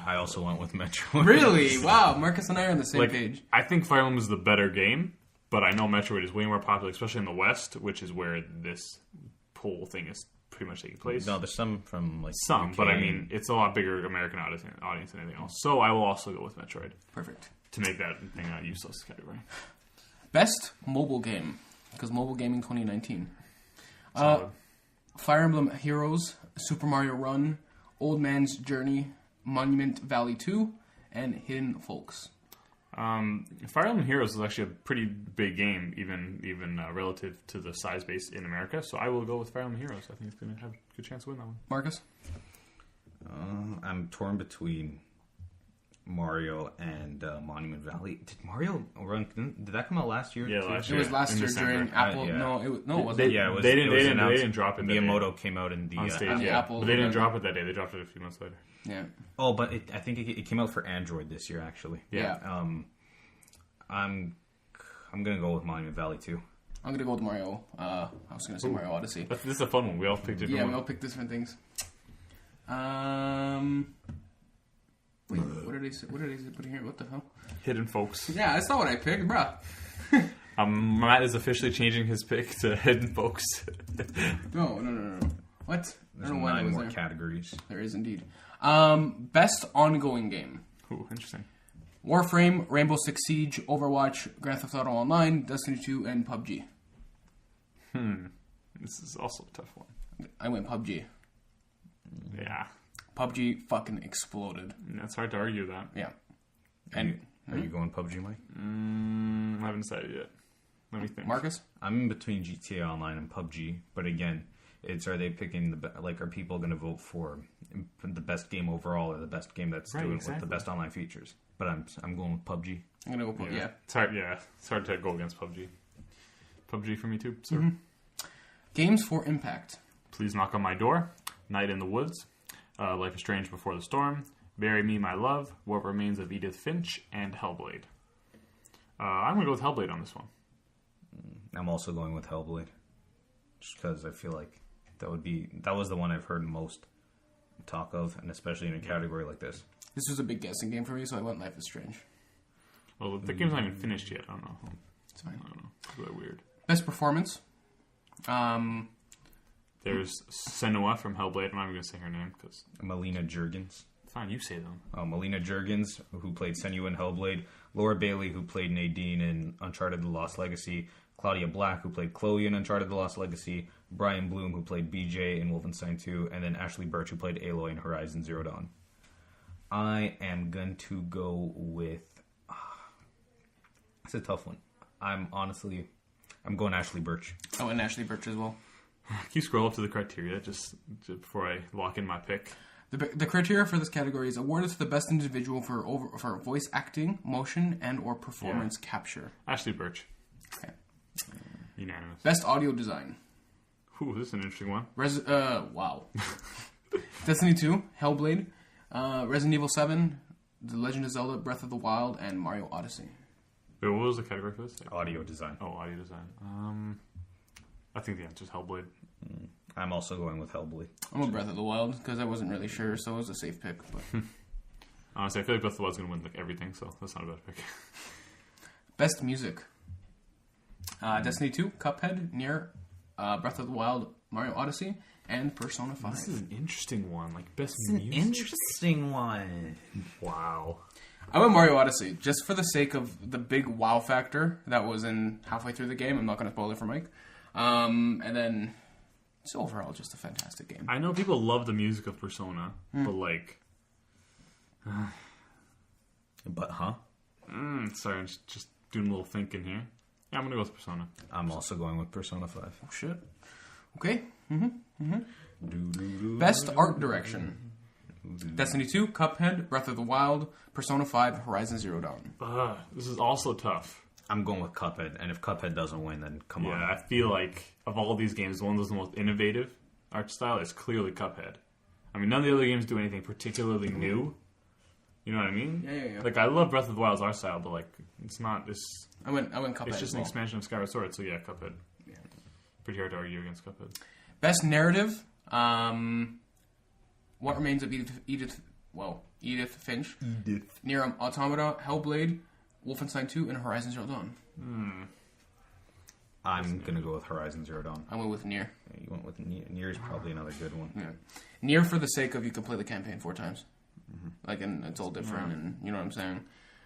I also went with Metro. Really? Wow. Marcus and I are on the same Like, page. I think Fire Emblem is the better game, but I know Metroid is way more popular, especially in the West, which is where this whole thing is pretty much taking place. No, there's some from like Some, UK. but I mean, it's a lot bigger American audience than anything else. So I will also go with Metroid Perfect. to make that thing a useless category. Best mobile game. Because mobile gaming 2019. Solid. Fire Emblem Heroes, Super Mario Run, Old Man's Journey, Monument Valley 2, and Hidden Folks. Fire Emblem Heroes is actually a pretty big game, even relative to the size base in America. So I will go with Fire Emblem Heroes. I think it's going to have a good chance to win that one. Marcus? I'm torn between Mario and Monument Valley. Did Mario run? Did that come out last year? Yeah, too? last It year. was last in year December. during Apple. yeah. No, it wasn't. They- Yeah, it was. They didn't- it was they announced- didn't drop it that Miyamoto came out in the on stage. on the Yeah, Apple but they didn't whatever. drop it that day. They dropped it a few months later. Yeah. Oh, but I think it came out for Android this year, actually. Yeah. I'm gonna go with Monument Valley too. I'm going to go with Mario. I was going to say Mario Odyssey. This is a fun one. We all picked different Yeah, we ones. all picked different things. Wait, what did I say? What did I put here? What the hell? Hidden Folks. Yeah, that's not what I picked, bruh. Matt is officially changing his pick to Hidden Folks. No. What? There's I don't know why that 9 was more there. categories. There is indeed. Best ongoing game. Ooh, interesting. Warframe, Rainbow Six Siege, Overwatch, Grand Theft Auto Online, Destiny 2, and PUBG. This is also a tough one. I went PUBG. Yeah. PUBG fucking exploded. It's hard to argue that. Yeah. And Are you going PUBG, Mike? I haven't decided yet. Let me think. Marcus? I'm in between GTA Online and PUBG, but again, are they picking are people going to vote for the best game overall or the best game that's Right, doing with exactly. the best online features? But I'm going with PUBG. I'm gonna go put yeah. It's hard. Yeah, it's hard to go against PUBG. PUBG for me too. So Games for Impact. Please Knock on My Door, Night in the Woods, Life is Strange Before the Storm, Bury Me, My Love, What Remains of Edith Finch, and Hellblade. I'm gonna go with Hellblade on this one. I'm also going with Hellblade, just because I feel like that was the one I've heard most talk of, and especially in a category like this. This was a big guessing game for me, so I went Life is Strange. Well, the game's not even finished yet. I don't know. It's fine. I don't know. It's really weird. Best Performance. There's Senua from Hellblade. I'm not even going to say her name because... Melina Juergens. Fine, you say them. Melina Juergens, who played Senua in Hellblade. Laura Bailey, who played Nadine in Uncharted The Lost Legacy. Claudia Black, who played Chloe in Uncharted The Lost Legacy. Brian Bloom, who played BJ in Wolfenstein 2. And then Ashley Birch, who played Aloy in Horizon Zero Dawn. I am going to go with... It's a tough one. I'm going Ashley Birch. Oh, and Ashley Birch as well. Can you scroll up to the criteria just before I lock in my pick? The criteria for this category is awarded to the best individual for voice acting, motion, and or performance capture. Ashley Birch. Okay. Unanimous. Best audio design. Ooh, this is an interesting one. Wow. Destiny 2, Hellblade, Resident Evil 7, The Legend of Zelda, Breath of the Wild, and Mario Odyssey. Wait, what was the category for this? Audio design. Oh, audio design. I think the answer is Hellblade. I'm also going with Hellblade. I'm a Breath of the Wild because I wasn't really sure, so it was a safe pick. But Honestly, I feel like Breath of the Wild's going to win like everything, so that's not a bad pick. Best music. Destiny 2, Cuphead, Nier, Breath of the Wild, Mario Odyssey, and Persona 5. This is an interesting one. Like, best It's music? an interesting one. Wow. I went Mario Odyssey just for the sake of the big wow factor that was in halfway through the game. I'm not going to spoil it for Mike. And then it's overall just a fantastic game. I know people love the music of Persona, but like... But, huh? Sorry, I'm just doing a little thinking here. Yeah, I'm going to go with Persona. I'm also going with Persona 5. Oh, shit. Okay. Best art direction. Destiny 2, Cuphead, Breath of the Wild, Persona 5, Horizon Zero Dawn. This is also tough. I'm going with Cuphead, and if Cuphead doesn't win, then come Yeah, on. I feel like of all these games, the one that's the most innovative art style is clearly Cuphead. I mean, none of the other games do anything particularly new. You know what I mean? Yeah. Like, I love Breath of the Wild's art style, but like, it's not this. I went Cuphead. It's just as an well. expansion of Skyward Sword. So yeah, Cuphead. Yeah. Pretty hard to argue against Cuphead. Best narrative. What Remains of Edith Finch. Nier Automata, Hellblade, Wolfenstein 2, and Horizon Zero Dawn. I'm going to go with Horizon Zero Dawn. I went with Nier. Yeah, you went with Nier. Nier is probably another good one. Yeah. Nier for the sake of you can play the campaign 4 times. Like, and it's all different, and you know what I'm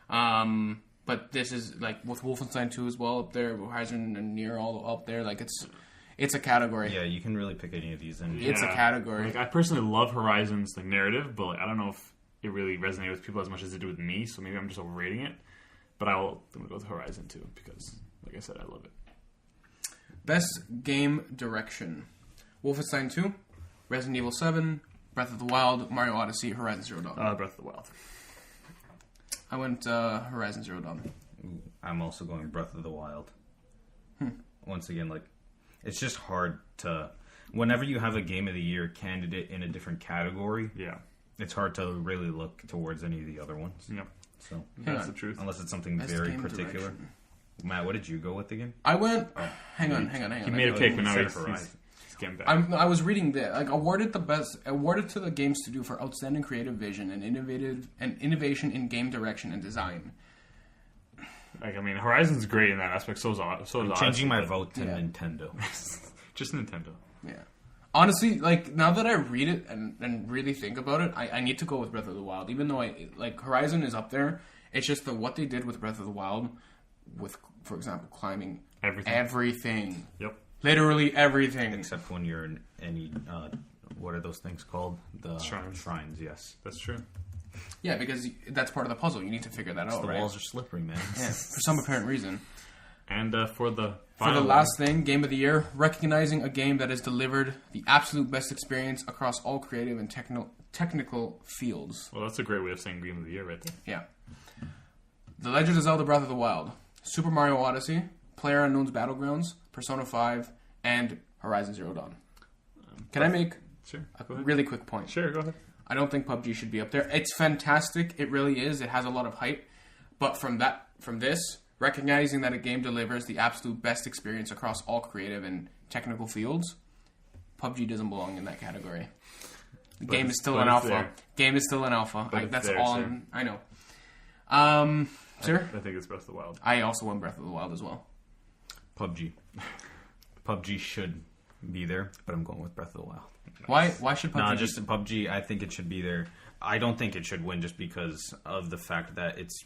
saying? But this is, like, with Wolfenstein 2 as well up there, Horizon and Nier all up there, like, it's a category. Yeah, you can really pick any of these. And It's a category. Like, I personally love Horizon's like narrative, but like, I don't know if it really resonated with people as much as it did with me. So maybe I'm just overrating it. But I'm gonna go with Horizon too because, like I said, I love it. Best game direction. Wolfenstein 2, Resident Evil 7, Breath of the Wild, Mario Odyssey, Horizon Zero Dawn. Breath of the Wild. I went Horizon Zero Dawn. I'm also going Breath of the Wild. Once again, like, it's just hard to... Whenever you have a Game of the Year candidate in a different category, Yeah. it's hard to really look towards any of the other ones. Yep. So, That's the truth. unless it's something Best very game particular. direction. Matt, what did you go with again? I went... Hang on. He made a pick, but now Say he's Horizon. getting back. I was reading that, like, awarded to the game studio for outstanding creative vision and innovation in game direction and design. Like, I mean, Horizon's great in that aspect. So is Changing Odyssey, my but vote to Yeah. Nintendo. Just Nintendo. Yeah. Honestly, like, now that I read it and really think about it, I need to go with Breath of the Wild. Even though Horizon is up there, it's just what they did with Breath of the Wild with, for example, climbing everything. Yep. Literally everything. Except when you're in any... what are those things called? The Shrines. Shrines, yes. That's true. Yeah, because that's part of the puzzle. You need to figure that out, The right? walls are slippery, man. Yeah, for some apparent reason. And for the For final the last thing, Game of the Year, recognizing a game that has delivered the absolute best experience across all creative and technical fields. Well, that's a great way of saying Game of the Year right there. Yeah. The Legend of Zelda Breath of the Wild, Super Mario Odyssey, PlayerUnknown's Battlegrounds, Persona 5, and Horizon Zero Dawn. Can I make Sure. a Go ahead. really quick point? Sure, go ahead. I don't think PUBG should be up there. It's fantastic. It really is. It has a lot of hype. But from this, recognizing that a game delivers the absolute best experience across all creative and technical fields, PUBG doesn't belong in that category. The game is still but an it's alpha. there. Game is still an alpha. But it's That's there, all. sir. I know. Sir, I think it's Breath of the Wild. I also went Breath of the Wild as well. PUBG. PUBG should be there, but I'm going with Breath of the Wild. Why should PUBG? No, just PUBG. I think it should be there. I don't think it should win just because of the fact that it's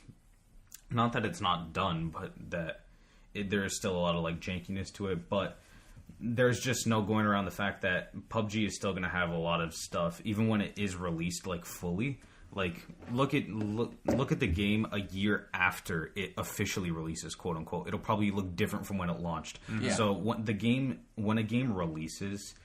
not that it's not done, but that there is still a lot of like jankiness to it. But there's just no going around the fact that PUBG is still going to have a lot of stuff, even when it is released like fully. Like look at the game a year after it officially releases, quote unquote. It'll probably look different from when it launched. Yeah. So when a game releases,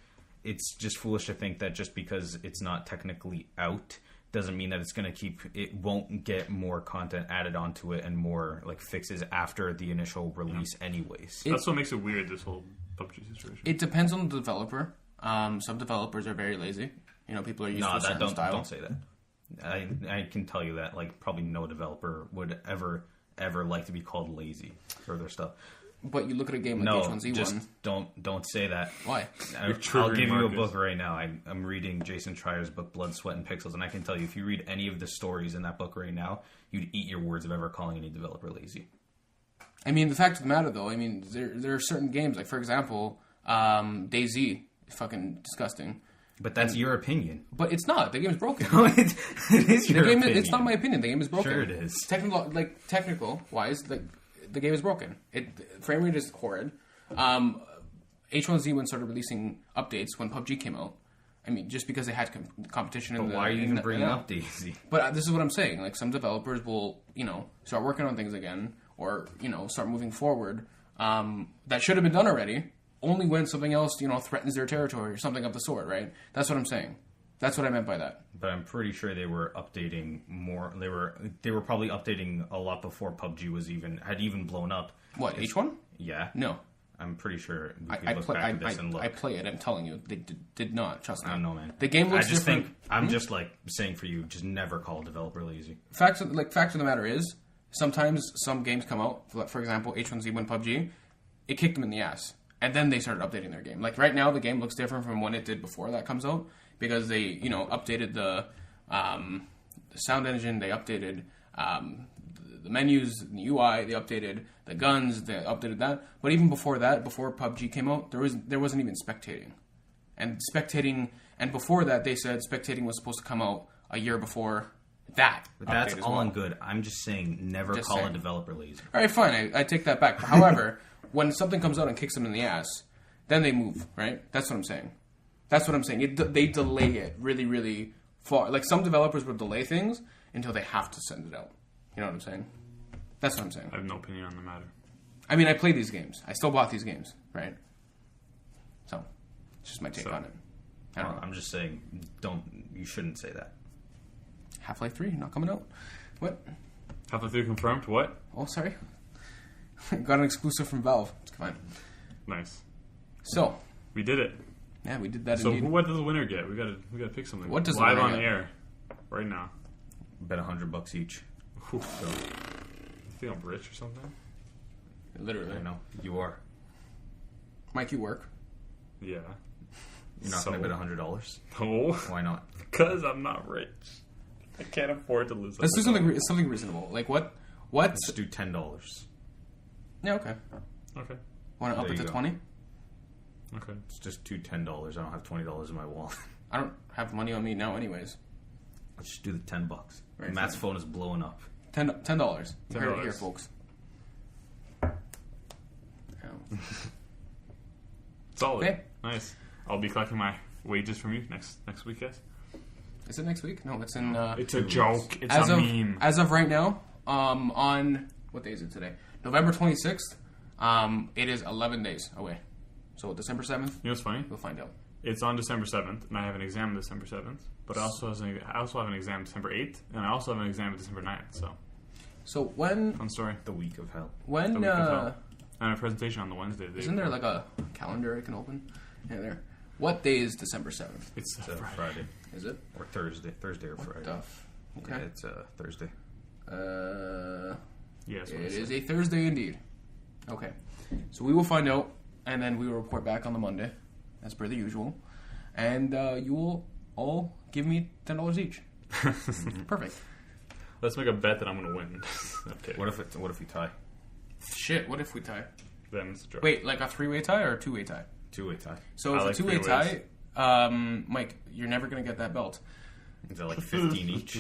it's just foolish to think that just because it's not technically out doesn't mean that it's going to it won't get more content added onto it and more like fixes after the initial release anyways. That's what makes it weird, this whole PUBG situation. It depends on the developer. Some developers are very lazy. People are used to a certain style. Don't say that. I can tell you that like probably no developer would ever like to be called lazy for their stuff. But you look at a game like H1Z1. Just don't say that. Why? I'll give you a book right now. I'm reading Jason Schreier's book, Blood, Sweat, and Pixels, and I can tell you, if you read any of the stories in that book right now, you'd eat your words of ever calling any developer lazy. I mean, the fact of the matter, though, there are certain games, like, for example, DayZ is fucking disgusting. But that's your opinion. But it's not. The game is broken. It is your opinion. It's not my opinion. The game is broken. Sure it is. Technical-wise, the game is broken. Frame rate is horrid. H1Z1 started releasing updates when PUBG came out. I mean, just because they had competition. But why are you even bringing up DayZ? But this is what I'm saying. Like, some developers will, start working on things again, or start moving forward. That should have been done already. Only when something else, threatens their territory or something of the sort, right? That's what I'm saying. That's what I meant by that. But I'm pretty sure they were updating more. They were probably updating a lot before PUBG had even blown up. What, H1? Yeah. No. I'm pretty sure we could I look play, back at this and look. I play it. I'm telling you, they did not. Trust me. I don't know, man. The game looks different. I'm just like saying for you, just never call a developer lazy. Fact of the matter is, sometimes some games come out. For example, H1Z1 PUBG, it kicked them in the ass. And then they started updating their game. Like right now, the game looks different from when it did before that comes out because they, updated the sound engine, they updated the menus, the UI, they updated the guns, they updated that. But even before that, before PUBG came out, there wasn't even spectating. And before that, they said spectating was supposed to come out a year before that. But that's all and good. I'm just saying, never call a developer lazy. All right, fine. I take that back. However, when something comes out and kicks them in the ass, then they move, right? That's what I'm saying. They delay it really, really far. Like, some developers will delay things until they have to send it out. You know what I'm saying? That's what I'm saying. I have no opinion on the matter. I mean, I play these games. I still bought these games, right? So, it's just my take on it. I don't know. I'm just saying, you shouldn't say that. Half-Life 3, not coming out. What? Half-Life 3 confirmed? What? Oh, sorry. Got an exclusive from Valve. It's fine. Nice. So. We did it. Yeah, we did that so indeed. What does the winner get? We gotta pick something. What does live the winner on get? air right now? Bet $100 each. You think I'm rich or something? Literally. I know. You are. Mike, you work. Yeah. You're not going to bet $100? No. Why not? Because I'm not rich. I can't afford to lose. Let's do something reasonable. Like what? Let's do $10. Yeah, okay. Okay. Want to up it to 20? Okay. It's just $10. I don't have $20 in my wallet. I don't have money on me now, anyways. Let's just do the $10. Right, Matt's phone is blowing up. $10. You heard it here, folks. Solid. Okay. Nice. I'll be collecting my wages from you next week, yes? Is it next week? No, it's in. It's a joke. It's a meme. As of right now, on what day is it today? November 26th. It is 11 days away. So December 7th. You know what's funny? We'll find out. It's on December 7th, and I have an exam December 7th. But I also have an exam December 8th, and I also have an exam December 9th. So when? Fun story. The week of hell. When? The week of hell. And a presentation on the Wednesday. Isn't there like a calendar I can open? Yeah, there. What day is December 7th? It's Friday. Is it? Or Thursday. Thursday or Friday. Okay. Yeah, it's Thursday. Yes. It is a Thursday indeed. Okay. So we will find out, and then we will report back on the Monday, as per the usual. And you will all give me $10 each. Perfect. Let's make a bet that I'm going to win. Okay. What if you tie? Shit, what if we tie? then it's a draw. Wait, like a 3-way tie or a 2-way tie? 2-way tie. So I if like it's a 2-way 3 tie, ways. Mike, you're never gonna get that belt. Is that like 15 each?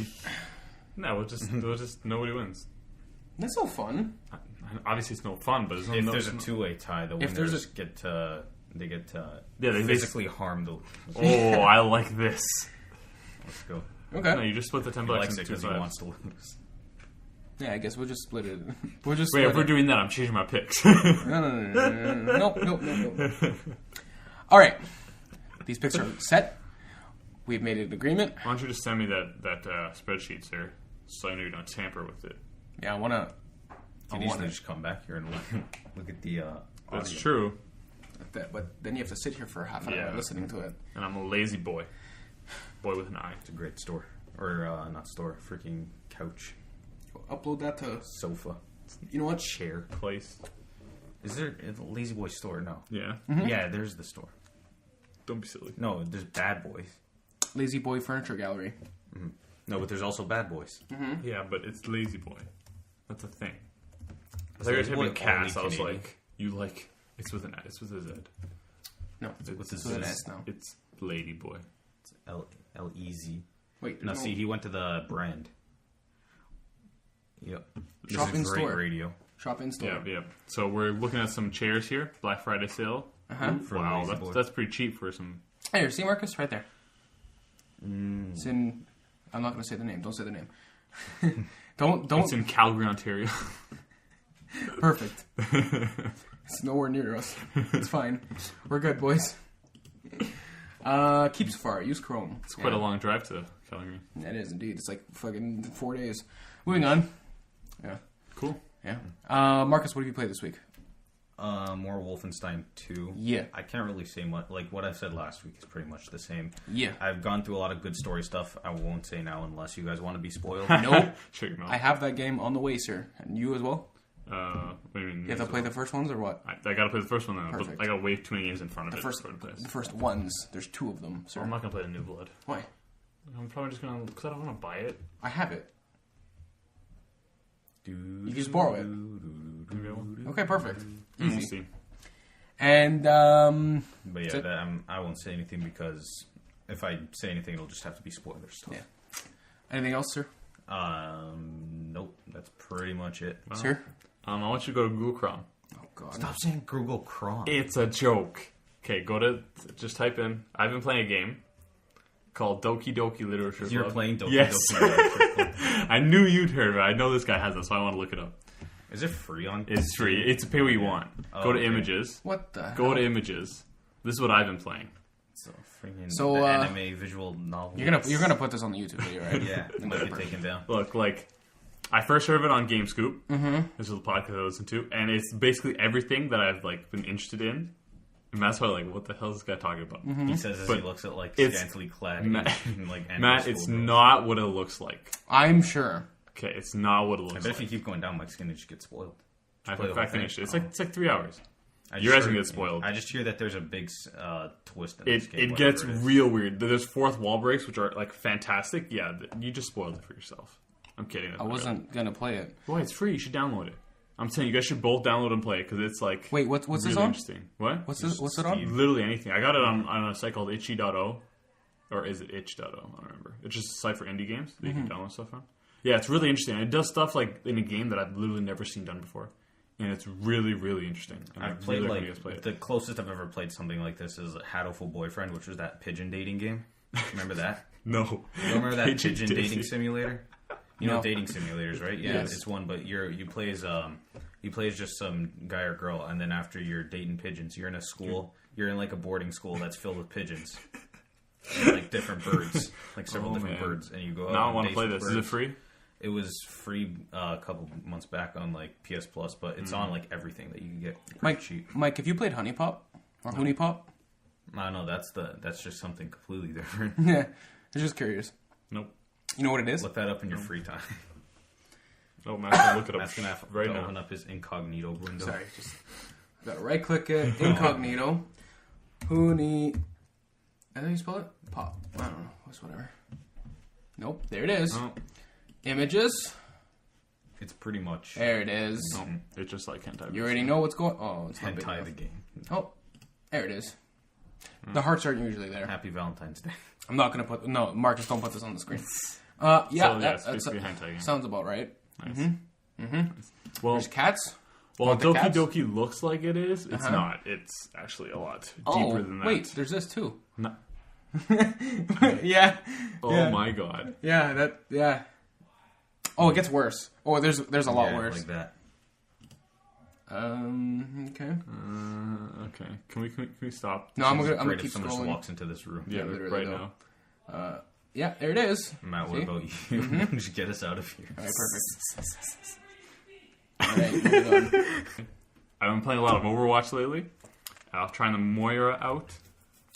No, we'll just nobody wins. That's so fun. Obviously, it's no fun, but If there's a 2-way tie, the If there's winners get to Yeah, they physically harm the. Oh, I like this. Let's go. Okay. No, you just split the 10 He bucks likes into it two because he sides. wants to lose. Yeah, I guess we'll just split it. We'll just Wait, split if we're it. doing that, I'm changing my picks. No. Nope. All right. These picks are set. We've made an agreement. Why don't you just send me that spreadsheet, sir, so I know you don't tamper with it. Yeah, I want to. Did you just come back here and look at the. That's audio? true, But then you have to sit here for half an hour Yeah. listening to it. and I'm a lazy boy. Boy with an eye. It's a great store, or not store, freaking couch, Upload that to. sofa, You know what? chair. Place. Is there a Lazy Boy store? No. Yeah. Yeah, there's the store. Don't be silly. No, there's Bad Boys. Lazy Boy Furniture Gallery. No, but there's also Bad Boys. Yeah, but it's lazy boy. That's a thing. I Is thought you were Lazy Boy typing Cass. I only was Canadian? like, you like it's with an it's with a Z. No, It's with an S now. It's lady boy. It's L-E-Z. Wait, No, see, he went to the brand. Yep. This Shop is in great store. radio. Shop in store. Yeah. So we're looking at some chairs here. Black Friday sale. For Wow, Lazy Boy. that's pretty cheap for some. Hey, see Marcus right there. It's in. I'm not going to say the name. Don't say the name. don't. It's in Calgary, Ontario. Perfect. It's nowhere near us. It's fine. We're good, boys. Keep Safari. Use Chrome. It's quite a long drive to Calgary. It is indeed. It's like fucking 4 days. Moving on. Yeah. Cool. Yeah. Marcus, what have you played this week? More Wolfenstein 2. Yeah. I can't really say much. Like, what I said last week is pretty much the same. Yeah. I've gone through a lot of good story stuff. I won't say now unless you guys want to be spoiled. Nope. Sure, you know. I have that game on the way, sir. And you as well? What do you mean? You have to play the first ones or what? I gotta play the first one then. Perfect. But I got way too many games in front of The it. first, for it to play. the first ones. There's 2 of them, sir. I'm not gonna play the New Blood. Why? I'm probably just gonna because I don't want to buy it. I have it. You You just borrow it. Maybe I won't. Okay, perfect. We'll Easy. see. And But yeah, So- I won't say anything because if I say anything, it'll just have to be spoiler stuff. Yeah. Anything else, sir? Nope. That's pretty much it. Sir? I want you to go to Google Chrome. Oh God. Stop saying Google Chrome. It's a joke. Okay, just type in. I've been playing a game called Doki Doki Literature You're Club. playing Doki Yes. Doki Literature Club. I knew you'd heard of it. I know this guy has it, so I want to look it up. Is it free on? It's free. It's pay what you want. Go to okay. images. What the Go hell? to images. This is what I've been playing. So, freaking So, the uh, anime visual novel. You're gonna put this on the YouTube video, right? Yeah, it might be taken down. Look, like, I first heard of it on GameScoop. Mm-hmm. This is the podcast I listen to, and it's basically everything that I've like been interested in. And that's why, like, what the hell is this guy talking about? He says as But he looks at like it's- scantily clad, Matt- like anime Matt, it's schoolgirls. not what it looks like. I'm sure. Okay, it's not what it I looks bet if you like. keep going down, Mike's gonna just get spoiled. I play the think I whole thing. finished it. It's like 3 hours. I You're just asking heard- to get spoiled. I just hear that there's a big twist in this It game. gets whatever it is. real weird. There's fourth wall breaks, which are like fantastic. Yeah, you just spoiled it for yourself. I'm kidding. I wasn't gonna play it. Why? It's free. You should download it. I'm saying you guys should both download and play it because it's like Wait, what's really this on? interesting. What? What's it on? Literally anything. I got it on a site called itchy.o. Or is it itch.o? I don't remember. It's just a site for indie games that you can download stuff from. Yeah, it's really interesting. It does stuff like in a game that I've literally never seen done before. And it's really, really interesting. And I've I played really like recommend you guys play it. the closest I've ever played something like this is Hatoful Boyfriend, which was that pigeon dating game. Remember that? No. You remember that pigeon dating dating. simulator? You know No. dating simulators, right? Yeah, Yes. it's one, but you play as just some guy or girl, and then after you're dating pigeons, you're in a school. You're in like a boarding school that's filled with pigeons, and, like different birds, like several different man. birds, and you go out. Now I on want to dates play with this. Is it birds. free? It was free a couple months back on like PS Plus, but it's on like everything that you can get pretty Mike, cheap. Mike, have you played Honey Pop or Honey Pop? I know that's just something completely different. Yeah, I'm just curious. Nope. You know what it is? Look that up in your free time. Oh, man, I look it up That's gonna have right to now. open up his incognito window. Sorry, just gotta right click it, incognito. Honey. How do you spell it? Pop. I don't know. It's whatever. Nope. There it is. Oh, Images. It's pretty much There it is. It's just like hentai. You already know what's going. Oh, it's not big hentai enough. the game. Oh, there it is. The hearts aren't usually there. Happy Valentine's Day. I'm not gonna put. No, Marcus, don't put this on the screen. So, That's it's basically a hentai game. sounds about right. Nice. Well, There's cats. well, the Doki cats? Doki looks like it is. It's Uh-huh. not. It's actually a lot Oh, deeper than that. wait, there's this too. No- Yeah. Oh Yeah. my god. Yeah. Oh, it gets worse. Oh, there's a lot Yeah, worse. like that. Okay. Okay. Can we stop? No, I'm gonna Great keep if someone just scrolling. walks into this room. Yeah, literally, right though. now. Yeah, there it is. Matt, what See? about you? Just get us out of here. All right, perfect. All right, moving on. I've been playing a lot of Overwatch lately. I was trying the Moira out.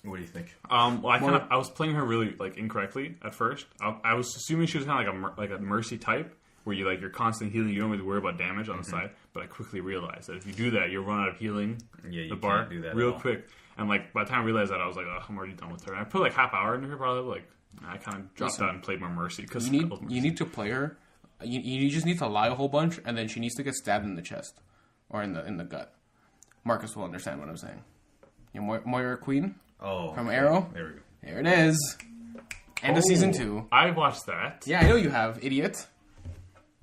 What do you think? Well, I was playing her really like incorrectly at first. I was assuming she was kind of like a mercy type, where you're constant healing. You don't really worry about damage on the side. But I quickly realized that if you do that, you'll run out of healing. Yeah, you the bar can't do that real at all. quick. And like by the time I realized that, I was like, oh, I'm already done with her. And I put like half hour into her, probably. Like I kind of dropped out and played more mercy because You need to play her. You just need to lie a whole bunch, and then she needs to get stabbed in the chest or in the gut. Marcus will understand what I'm saying. Moira Queen Oh, from okay. Arrow. There we go. There it is. End of season 2. I watched that. Yeah, I know you have, idiot.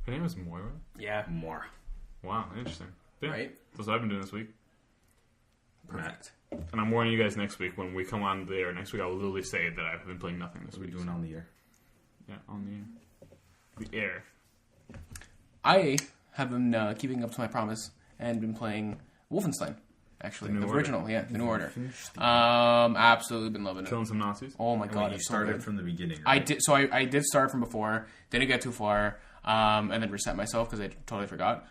Her name was Moira. Yeah. More. Wow, interesting. Yeah, Right. That's what I've been doing this week. Perfect. And I'm warning you guys next week when we come on the air next week. I will literally say that I've been playing nothing this What are we week. doing on the air? Yeah, on the air. I have been keeping up to my promise and been playing Wolfenstein. Actually, The the New original, yeah, the New Order. Finished the- Absolutely been loving it. Killing some Nazis. Oh my Wait, god, you it's so started good. from the beginning. I Right? did. So I did start from before. Didn't get too far, and then reset myself because I totally forgot.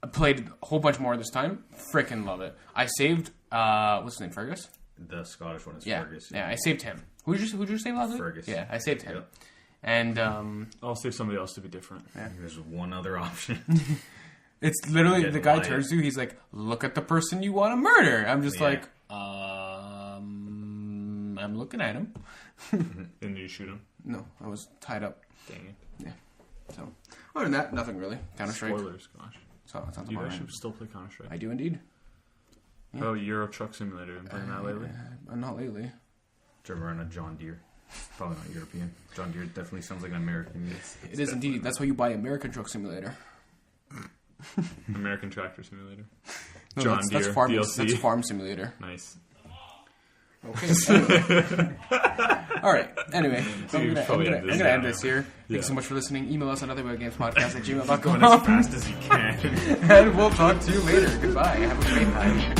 I played a whole bunch more this time. Freaking love it. I saved. What's his name? Fergus. The Scottish one is Yeah, Fergus. yeah. I saved him. Who'd you save last week? Fergus. Yeah, I saved him. Yep. And I'll save somebody else to be different. There's one other option. it's literally Get the guy Wyatt. turns to you. He's like, "Look at the person you want to murder." I'm just Yeah. like, I'm looking at him. And you shoot him. No, I was tied up. Dang it. So other than that, nothing really. Counter Strike. Spoilers, gosh. So it sounds You about guys right. should still play Counter Strike. I do indeed. Oh, Euro Truck Simulator. Been playing that lately? Not lately. Driven around a John Deere. Probably not European. John Deere definitely sounds like an American. It is indeed. That's why you buy American Truck Simulator. American Tractor Simulator. No, John that's Deere farm. DLC. That's Farm Simulator. Nice. Okay. Anyway. All right. Anyway, so I'm Dude, gonna probably end end this this now. here. Thank Yeah. you so much for listening. Email us at otherwaygamespodcast@gmail.com. Going as fast as you can. And we'll talk to you later. Goodbye. Have a great night.